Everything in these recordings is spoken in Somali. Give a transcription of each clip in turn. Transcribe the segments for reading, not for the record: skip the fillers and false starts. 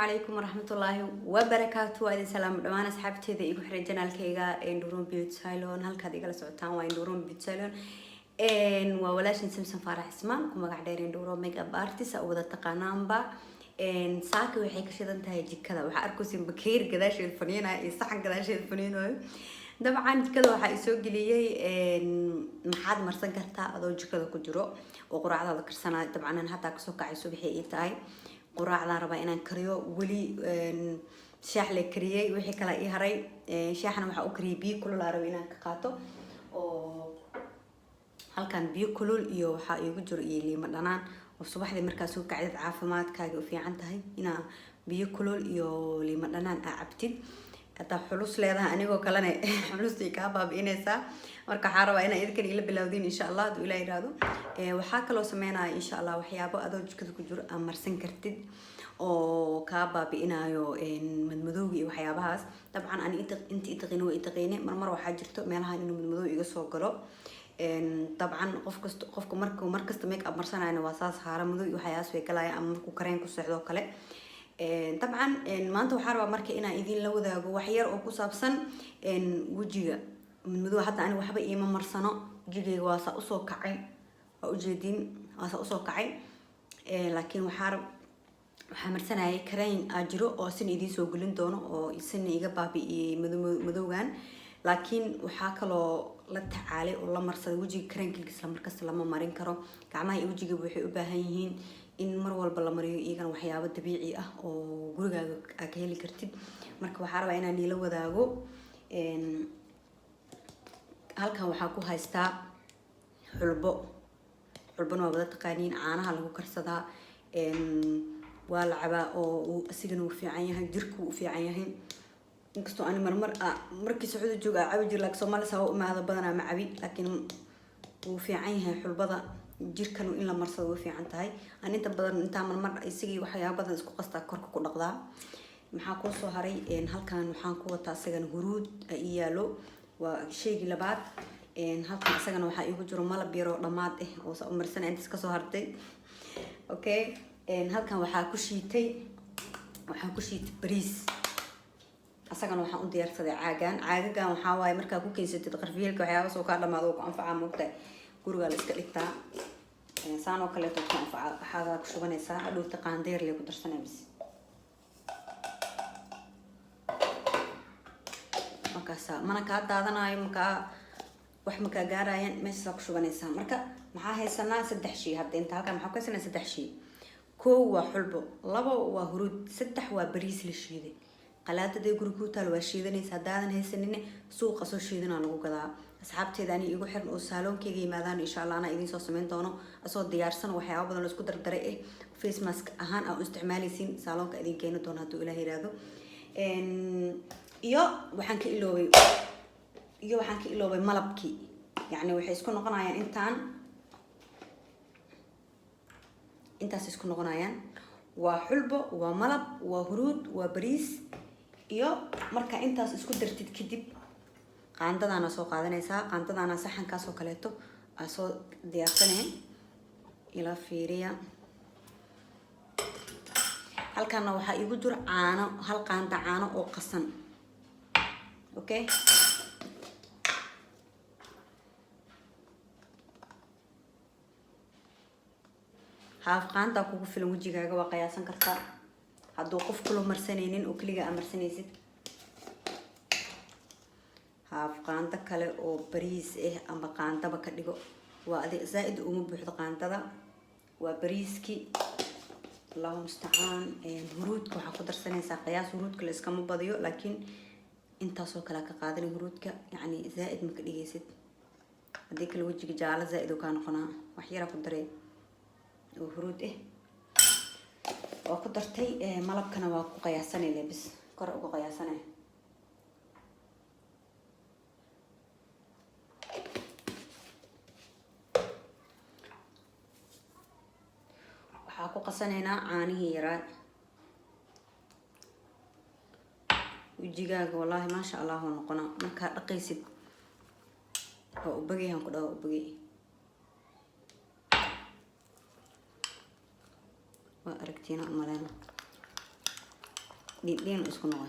عليكم ورحمة الله وبركاته. وأهلا سلام دمان أصحابتي ذي يقول حرج جنالكيجا إندورون بيوت سايلون هل كذي جلس عتان وإندورون بيوت سايلون إن وولاش نسمسم فرح اسمان كم قاعدين إندورون ميك أب أرتيس أو ذا تقانام با إن ساك وحيك شيء أنت هيجي كذا وحأركوسين بكير كذا شيء الفنين يصحن كذا شيء الفنين طبعا كذا وحيسوق لي إن محد مرسن كرتا أدوج كذا كجرو وقرعة هذا كرسنا طبعا أنا هتاك سوق عيسو بحي إيتاي قراعة ربا إنا كريو ولي شاح لي كريي وحي كلا إيه هراي شاحنا وحا أكري بي كله لارو إنا كقاتو هل كان بي كله إيو وحا يوجر إيلي مدنان والصباح دي مركزو قاعدة عافمات كايو في عنتهاي إنا بي كله إيو لي مدنان أعبتين هذا حلوس لهذا أنا وكلنا حلوس تيكابا بإنسا marka waxaan rabaa inaan idinkan ila bilowdin insha Allah haduu ilaahay raado waxa kale oo sameynaa insha Allah waxyaabo adoo jikada ku jiro aan marsan kartid oo ka baabi'inayo madmadowga iyo waxyaabahaas dabcan aan inta taqaano mar waxa jirto meelaha inuu madmadow iga soo galo dabcan qofka markasta make up marsanayna waa saas haara madow iyo waxyaas way kalaaya ama markuu kareen ku socdo kale طبعا maanta waxaan rabaa marka inaan idin la wadaago wax yar oo ku saabsan wajiga من مدو حتى أنا وحبي إيه مرسنا جيجي واسا أصو كعي أو جدين واسا أصو كعي لكن وحمرسنا هاي كرين أجرو أو سن يدين سوقلين دونه أو سن يجبا بي مدوغان لكن وحاكلو لتعالي والله مرسل وجي كرين كل كسلام مركز لما مارين كرو كعما يوجي بوحي أباهيين إن مروا البلا مريو إيجان وحياة طبيعي أو جورجا أكيلي كرتيب مركب وحارة أنا نيلو وداغو halkan waxa ku haystaa xulbana waa wada taqaaniin caanaha lagu karsadaa waa la cabaa oo asigana uu fiican yahay jirku uu fiican yahay inkastoo aan markii saxuud jooga cabi jir laakiin Soomaaliya saa u imaada badanaa ma cabi laakiin uu fiican yahay xulbada jirkan in la marsado uu fiican tahay aan inta badan inta mar isigii waxyaabo badan isku qastaa korka ku dhaqdaa maxaa ku soo haray halkan waxaan ku wataa asagana huruud iyaalo وشيء لبعض هالك مثلاً وحا يجو جرو مالا بيرو لماد ومرسنا أنت كسو هرتي أوكي هالك وحا كشيتي بريس مثلاً وحا أندير صدق عاجان وحا واي مركا كوكين ستة تقرفيه كحياة بس وكذا ما ذوق أنفع موقتة كورجا لسكليتا سانو كليتو أنفع حاجة كشوفني سا أدو تقاندير اللي كنت رسنا بس mana ka daadanayo wax ma ka gaarayaan meesha ku shubanaysa marka maxaa haysanaa saddex shay hadda inta halka maxaa ka haysanaa saddex shay koow waa xulbo labo waa huruud saddex waa bariis la shiiday qalaadada guriga taal waa shiidanaysa daadan haysanina suuqa soo shiidana lagu gadaa asxaabteeda ani igu xiran oo saaloonkeyga yimaadaan insha Allah ana idin soo sameyn doono asoo diyaarsan waxyaabo badan la isku dardaray face mask ahaan aan isticmaalaysin saaloonka idin keeno doono haduu Ilaahay yiraahdo iyo waxaan ka iloobay malabkii yani waxay isku noqonayaan intaas isku noqonayaan waa xulbo waa malab waa huruud waa bariis iyo marka intaas isku dartid kadib qaandadana soo qaadanaysaa qaandadana saxankaas oo kaleeto soo diyaarsanay ila fiiriya halkan waxa igu jir caano hal qaanda caano oo qasan okay haaf qaanda kugu filan wajigaaga waa qiyaasan kartaa hadduu qof kula marsanaynin oo kaliya amarsanaysid haaf qaanda kale oo bariis ama qaandaba ka dhigo waa adeeg zaid uma buuxdo qaandada waa bariiski Allahumma musta'an huruudka waxa ku darsanaysaa qiyaas huruudka la iskama badiyo laakiin inta soo kala ka qaadan huruudka yani zaid ma ka dhigaysid hadii kala wajiga jaala zaid oo ka noqonaa wax yar ku daray oo huruud oo ku dartay malabkana waa ku qiyaasanay lebis kor ugu qiyaasanay waxa ku qasanayna caanihi yaraa وجيجاga والله ما شاء الله نقنا marka dhaqaysid oo u bagayaan ku dhaw u bagay waa aragtiina malena دين اسكو نوع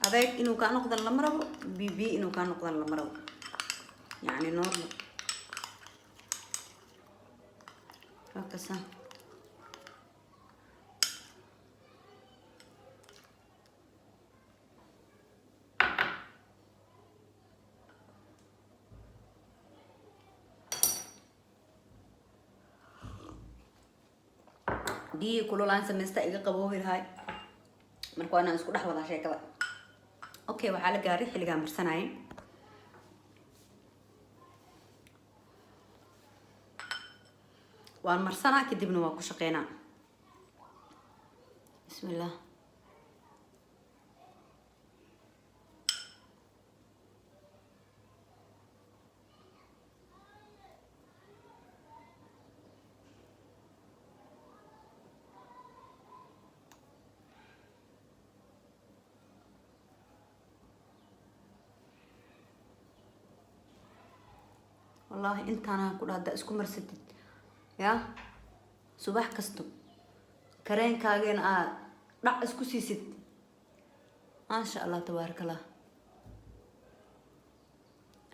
هذاك إنه كان نقدر لمرة بي إنه كان نقدر لمرة يعني نورمال هكذا دي كله لان سمستا إيجا قبوه الهاي مركو أنا أسكو دحوة عشان كذا أوكي وحالة جاري حلقة مرسناين والمرسنا كدبنا واكو شقينا بسم الله والله انت انا كل هذا اسكو مرسدت يا صباح كستو كرين كاغين دع اسكو سيسد ما شاء الله تبارك الله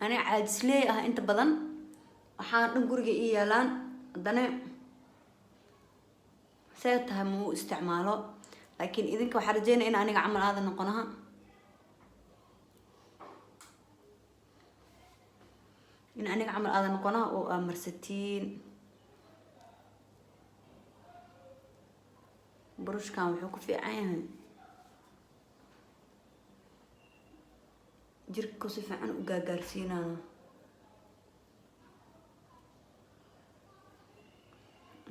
انا عاجز ليه انت بدن waxaan dhan guriga ii yaalaan hadana saytaha muu isticmaalo laakiin idinka waxa rajeynaa in aniga camal aadan noqonaha in aniga camal aadan noqonaha oo amarsatiin burushkan wuxuu ku fiican yahay jirka si fiican u gaagaarsiinaa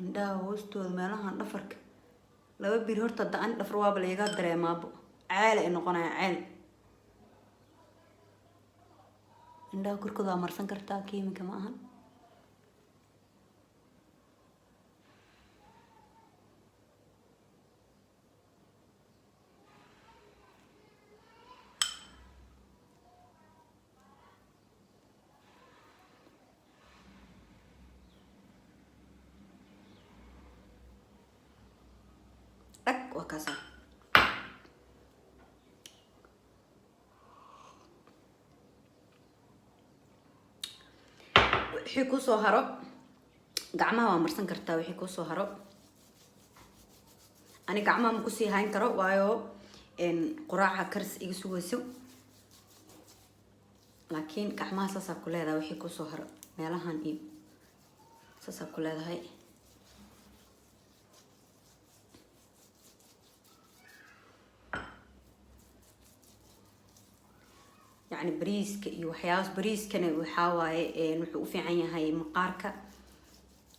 indhaha hoostooda meelahan dhafarka laba bir horta daan dhafar waaba laga dareemaabo ceel ay noqonaya ceel indhaha korkooda marsan kartaa kiimika ma ahan وكذا wixii ku soo haro gacmaha waa marsan kartaa wixii ku soo haro ani gacmaha ma ku sii hayn karo waayo quraaca karis iga sugayso laakiin gacmaha saasa ku leedahay wixii ku soo haro meelahan iyo saasa ku leedahay يعني بريسك وحياس بريسكنا وحواي نحو في عينها هاي مقاركة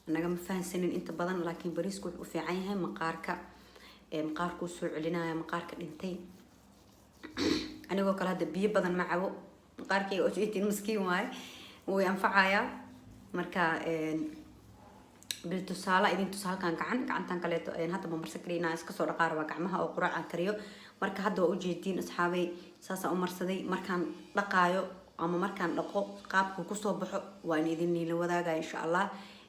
أنا قام فاهم سنين أنت بدن لكن بريسك وحو في عينها مقاركة مقاركو سوع لنا مقاركة انتين أنا وكل هذا بيه بدن معه مقاركة وجيتي المسكين واي وينفعايا مركا بالتصالة إذا تصال كان كعن تنقلت هذا بمرسكرينا إسكسور قاربة كعمها أو قراء عن كريو marka hadda waa u jeedin asxaabay saasa u marsaday markaan dhaqaayo ama markaan dhaqo qaabku ku soo baxo waan idin la wadaagaa insha Allah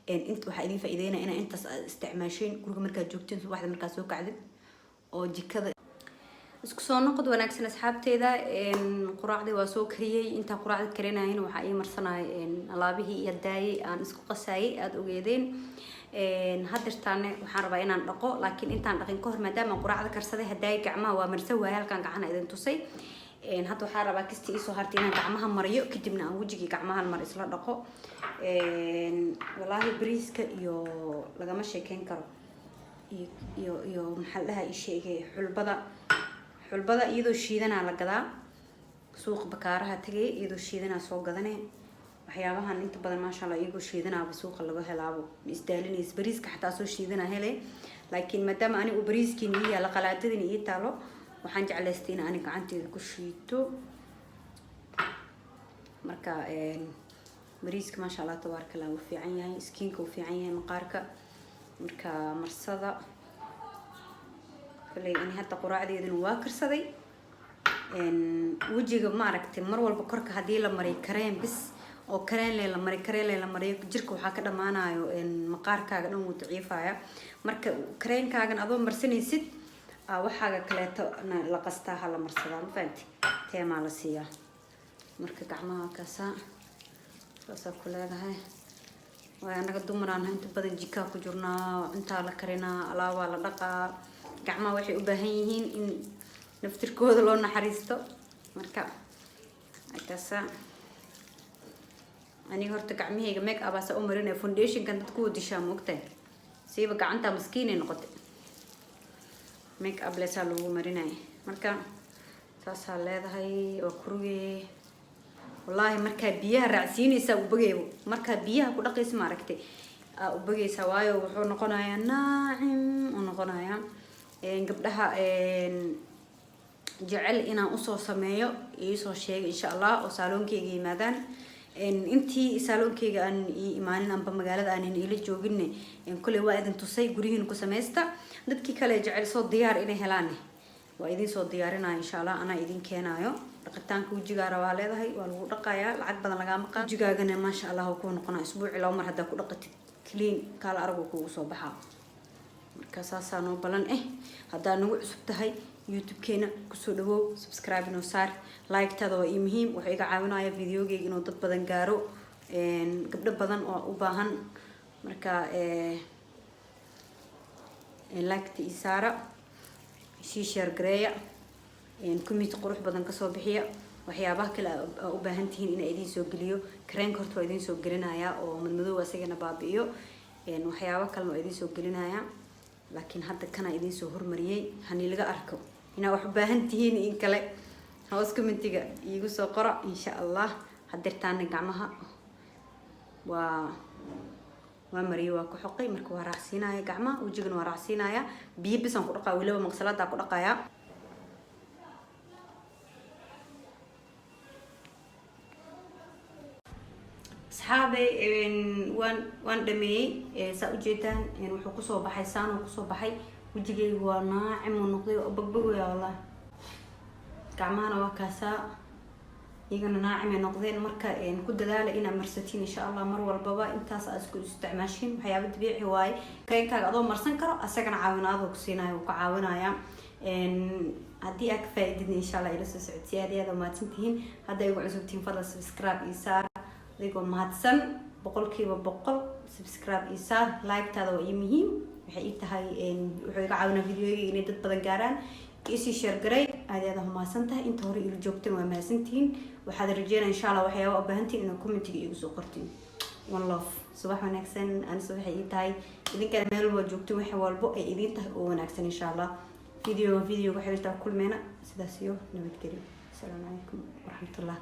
inta waxa idin faa'iideynaa in intaas isticmaashin guriga marka joogtiin subaxda marka soo kacdid oo jikada isku soo noqod wanaagsan asxaabteeda quraacday waa soo kariyay inta quraacda karinaayeen waxa ay marsanay alaabihii iyo daayay aan isku qasayay aad ogeedeen hadirtaane waxaan rabaa inaan dhaqo laakiin intaan dhaqin ka hor maadaama quraacda karsaday haday gacmaha waa marsan waay halkan gacana idin tusay hadda waxaan rabaa kisti soo hartay inaan gacmaha mariyo kadibna aan wajigii gacmaha mar isla dhaqo wallahi bariiska iyo lagama sheekeyn karo iyo maxaa lahaa ii sheegay xulbada iyadoo shiidana la gadaa suuq bakaaraha tagay iyadoo shiidana soo gadanay waxyaabahan inta badan ma sha Allah iyagu shiidanaaba suuqa laga helaabo isdaalinays bariiska xataa soo shiidana helay laakiin maadaama ani u bariiskiin iyo la qalaadadina iyo taalo waxaan jeclaystay in ani gacanteeda ku shiito marka bariiska ma sha Allah tabaaraka Allah wuu fiican yahay skiinka wuu fiican yahay maqaarka marka marsada kale in hadda quraacdeeduna waa karsaday wejiga ma aragtay mar walba korka hadii la mariyo kareem bis oo kareem la mariyo jirka waxa ka dhamaanayo maqaarkaaga dhan wuu daciifaya marka kareenkaagan adoo marsanaysid waxaaga kaleeto la qastaa hala marsadaa ma fahanti teema la siiyaa marka gacmaha kaasa ku leedahay waa anaga dumaraan inta badan jika ku jirnaa inta la karinaa alaaba la dhaqaa gacmaha waxay u baahan yihiin in naftirkooda loo naxariisto marka kaasa ani horta gacmahayga make up asa u marinay foundation kan dadku dishaa moogtay siiba gacanta maskiinay noqotay make up lesa lagu marinay marka saasa leedahay oo kurugay wallahi marka biyaha raacsiinaysa u bageeyo marka biyaha ku dhaqaysa ma aragtay u bagaysa waayo wuxuu noqonayaa naacim oo noqonayaa gabdhaha jecel inaan usoo sameeyo isoo sheegay insha Allah oo saloonkeyga yimaadaan intii saloonkeyga aan imaanin amba magaalada aan ila joogin kulay waa idin tusay gurihiin ku sameeysta dadkii kale jecel soo diyaar inay helaan waa idin soo diyaarinaa insha Allah ana idin keenayo dhaqitaanka wajiga waa leedahay waa lagu dhaqayaa lacag badan laga maqan wajigaagana ma sha Allah ku noqona isbuuci laba mar hada ku dhaqatid clean kala arago ku soo baxa marka saasaan oo balan hada nagu cusub tahay YouTube keena ku soo dhawow subscribe inoo saar like tada waa muhiim waxay iga caawinaya videogeyga inuu dad badan gaaro gabdho badan oo u baahan marka like tii saara si share gareeya comment qurux badan ka soo bixiya waxyaabaha kale u baahan tihiin in idin soo geliyo kareenka horta waa idin soo gelinaya oo madmadow asagana baabi'iyo waxyaabo kale oo idin soo gelinaya laakiin hadda kana idin soo hormariyay hani laga arko ina wax u baahan tihiin in kale hoos commentiga iigu soo qoro insha Allah hadirtaan gacmaha waa mariyo waa ku xoqay marka waa raacsiinaya gacmaha wajigana waa raacsiinaya biyo bisan ku dhaqaa waliba maqsalada ku dhaqaya asxaabay waan dhameeyay saa u jeedaan wuxuu ku soo baxay saan ku soo baxay wajigaygu waa naacim oo noqday oo bagbagoya wallahi gacmahana waa kaasa iyagana naacim ay noqdeen marka ku dadaala inaad marsatiin insha Allah mar walbaba intaas aad isku isticmaashin waxyaabo dabiici waaye kareenkaaga adoo marsan karo asagana caawinaado ku siinayo ku caawinaya haddii aad ka faa'iidin insha Allah ila soo socodsiyaadayada maatintiin hadda igu cusubtiin fadlan subscribe iyo saar adigoo mahadsan 100% subscribe iyo saar like tada waa muhiim waxay tahay wuxuu iga caawinaa videoyga inay dad badan gaaraan isi share garay aad mahadsan tahay inta hore ila joogteen waa mahadsantiin waxaad rajeynaa insha Allah waxyaabo u baahantiin inaad commentiga igu soo qortiin one love subax wanaagsan aan subaxay tahay idinka meel walba joogteen wax walba ay idin tahay oo wanaagsan insha Allah video waxay taa kulmeena sidaas iyo nabadgelyo assalamu alaykum wa rahmatullah